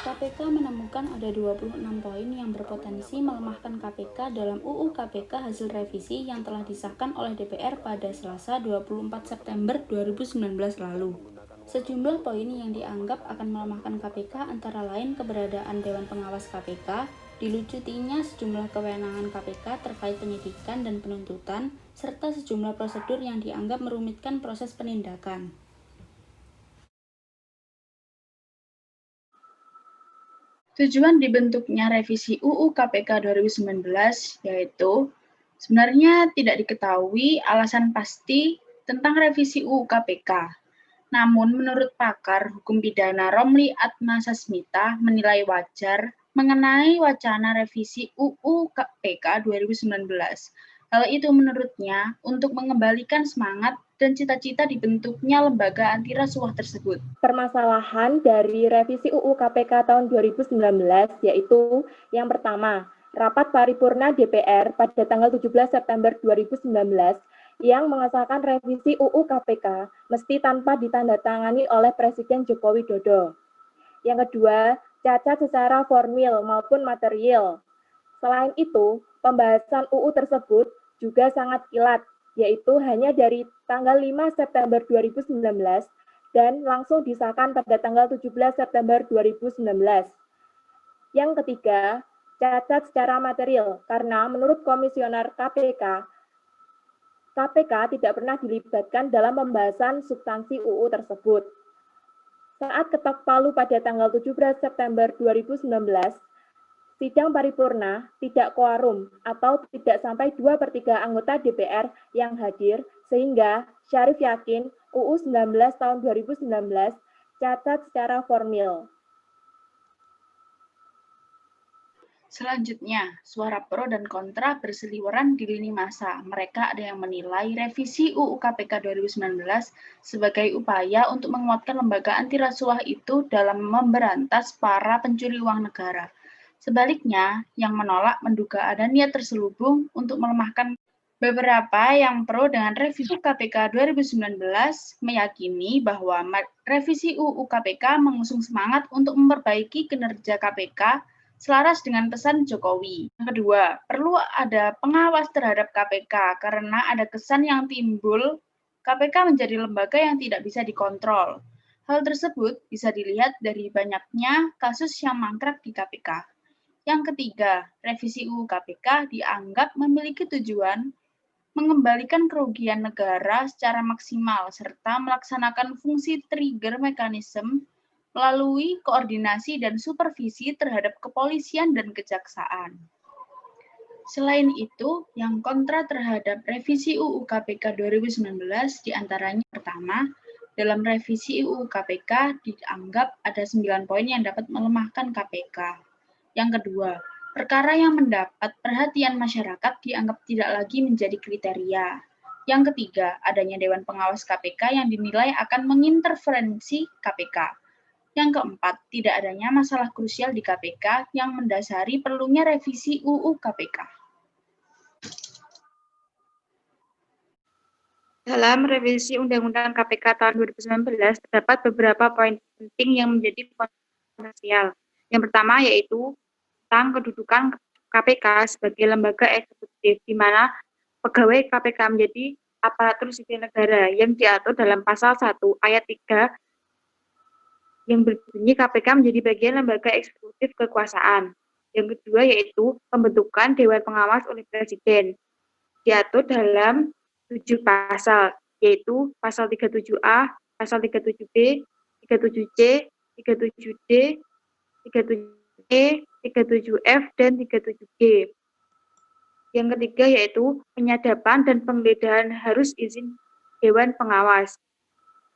KPK menemukan ada 26 poin yang berpotensi melemahkan KPK dalam UU KPK hasil revisi yang telah disahkan oleh DPR pada Selasa 24 September 2019 lalu. Sejumlah poin yang dianggap akan melemahkan KPK antara lain keberadaan Dewan Pengawas KPK, dilucutinya sejumlah kewenangan KPK terkait penyidikan dan penuntutan, serta sejumlah prosedur yang dianggap merumitkan proses penindakan. Tujuan dibentuknya revisi UU KPK 2019 yaitu sebenarnya tidak diketahui alasan pasti tentang revisi UU KPK. Namun menurut pakar hukum pidana Romli Atmasasmita menilai wajar mengenai wacana revisi UU KPK 2019. Hal itu menurutnya untuk mengembalikan semangat dan cita-cita dibentuknya lembaga anti rasuah tersebut. Permasalahan dari revisi UU KPK tahun 2019 yaitu yang pertama, rapat paripurna DPR pada tanggal 17 September 2019 yang mengesahkan revisi UU KPK mesti tanpa ditandatangani oleh Presiden Joko Widodo. Yang kedua, cacat secara formil maupun material. Selain itu, pembahasan UU tersebut juga sangat kilat, yaitu hanya dari tanggal 5 September 2019 dan langsung disahkan pada tanggal 17 September 2019. Yang ketiga, cacat secara material, karena menurut Komisioner KPK tidak pernah dilibatkan dalam pembahasan substansi UU tersebut. Saat ketok palu pada tanggal 17 September 2019, sidang paripurna tidak quorum atau tidak sampai 2/3 anggota DPR yang hadir, sehingga Syarif yakin UU 19 tahun 2019 cacat secara formil. Selanjutnya, suara pro dan kontra berseliweran di lini masa. Mereka ada yang menilai revisi UU KPK 2019 sebagai upaya untuk menguatkan lembaga anti rasuah itu dalam memberantas para pencuri uang negara. Sebaliknya, yang menolak menduga ada niat terselubung untuk melemahkan. Beberapa yang pro dengan revisi KPK 2019 meyakini bahwa revisi UU KPK mengusung semangat untuk memperbaiki kinerja KPK selaras dengan pesan Jokowi. Yang kedua, perlu ada pengawas terhadap KPK karena ada kesan yang timbul KPK menjadi lembaga yang tidak bisa dikontrol. Hal tersebut bisa dilihat dari banyaknya kasus yang mangkrak di KPK. Yang ketiga, revisi UU KPK dianggap memiliki tujuan mengembalikan kerugian negara secara maksimal serta melaksanakan fungsi trigger mechanism melalui koordinasi dan supervisi terhadap kepolisian dan kejaksaan. Selain itu, yang kontra terhadap revisi UU KPK 2019 diantaranya pertama, dalam revisi UU KPK dianggap ada 9 poin yang dapat melemahkan KPK. Yang kedua, perkara yang mendapat perhatian masyarakat dianggap tidak lagi menjadi kriteria. Yang ketiga, adanya Dewan Pengawas KPK yang dinilai akan menginterferensi KPK. Yang keempat, tidak adanya masalah krusial di KPK yang mendasari perlunya revisi UU KPK. Dalam revisi Undang-Undang KPK tahun 2019, terdapat beberapa poin penting yang menjadi kontroversial. Yang pertama yaitu tentang kedudukan KPK sebagai lembaga eksekutif, di mana pegawai KPK menjadi aparatur sipil negara yang diatur dalam pasal 1 ayat 3 yang berbunyi KPK menjadi bagian lembaga eksekutif kekuasaan. Yang kedua yaitu pembentukan Dewan Pengawas oleh Presiden. Diatur dalam 7 pasal, yaitu pasal 37A, pasal 37B, 37C, 37D, 37E, 37F, dan 37G. Yang ketiga yaitu penyadapan dan penggeledahan harus izin Dewan Pengawas.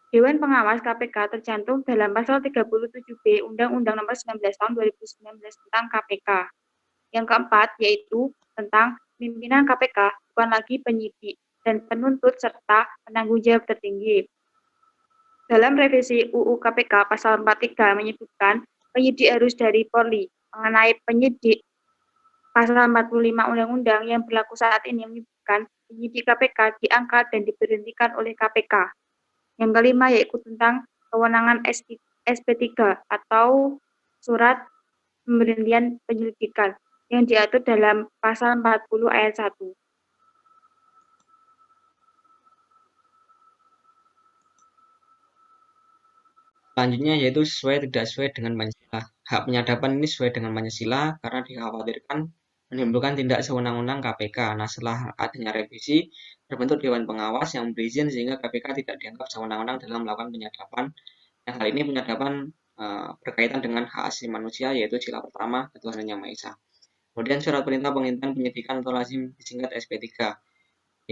Dewan Pengawas KPK tercantum dalam pasal 37B Undang-Undang Nomor 19 Tahun 2019 tentang KPK. Yang keempat yaitu tentang pimpinan KPK bukan lagi penyidik dan penuntut serta penanggung jawab tertinggi. Dalam revisi UU KPK pasal 43 menyebutkan penyidik harus dari Polri. Mengenai penyidik, pasal 45 Undang-Undang yang berlaku saat ini menyebutkan penyidik KPK diangkat dan diberhentikan oleh KPK. Yang kelima yaitu tentang kewenangan SP3 atau surat pemberhentian penyelidikan yang diatur dalam pasal 40 ayat 1. Selanjutnya yaitu sesuai tidak sesuai dengan Pancasila. Hak penyadapan ini sesuai dengan Pancasila karena dikhawatirkan menimbulkan tindak sewenang-wenang KPK. Nah, setelah adanya revisi, terbentuk Dewan Pengawas yang berizin sehingga KPK tidak dianggap sewenang-wenang dalam melakukan penyadapan. Nah, hal ini penyadapan berkaitan dengan hak asasi manusia yaitu sila pertama ketuhanan yang Maha Esa. Kemudian surat perintah penghentian penyidikan atau lazim disingkat SP3.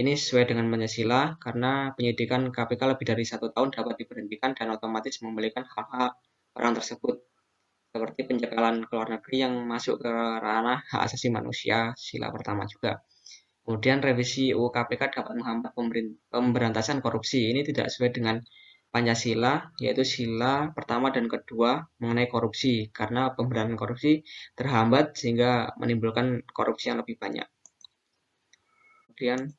Ini sesuai dengan Pancasila karena penyidikan KPK lebih dari 1 tahun dapat diberhentikan dan otomatis memberikan hak-hak orang tersebut seperti pencekalan ke luar negeri yang masuk ke ranah hak asasi manusia sila pertama juga. Kemudian revisi UU KPK dapat menghambat pemberantasan korupsi. Ini tidak sesuai dengan Pancasila, yaitu sila pertama dan kedua mengenai korupsi karena pemberantasan korupsi terhambat sehingga menimbulkan korupsi yang lebih banyak. Kemudian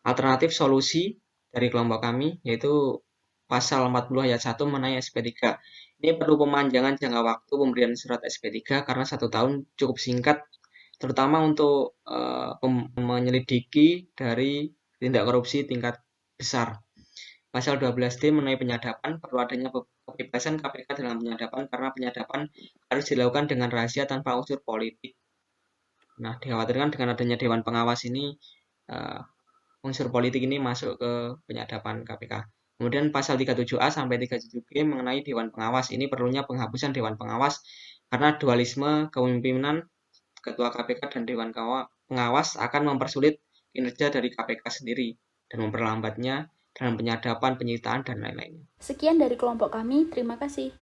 alternatif solusi dari kelompok kami yaitu pasal 40 ayat 1 mengenai SP3. Ini perlu pemanjangan jangka waktu pemberian surat SP3 karena 1 tahun cukup singkat, terutama untuk menyelidiki dari tindak korupsi tingkat besar. Pasal 12D mengenai penyadapan, perlu adanya kebebasan KPK dalam penyadapan karena penyadapan harus dilakukan dengan rahasia tanpa unsur politik. Nah, dikhawatirkan dengan adanya Dewan Pengawas ini unsur politik ini masuk ke penyadapan KPK. Kemudian pasal 37A sampai 37G mengenai Dewan Pengawas. Ini perlunya penghapusan Dewan Pengawas karena dualisme kepemimpinan Ketua KPK dan Dewan Pengawas akan mempersulit kinerja dari KPK sendiri dan memperlambatnya dalam penyadapan, penyitaan, dan lain-lainnya. Sekian dari kelompok kami, terima kasih.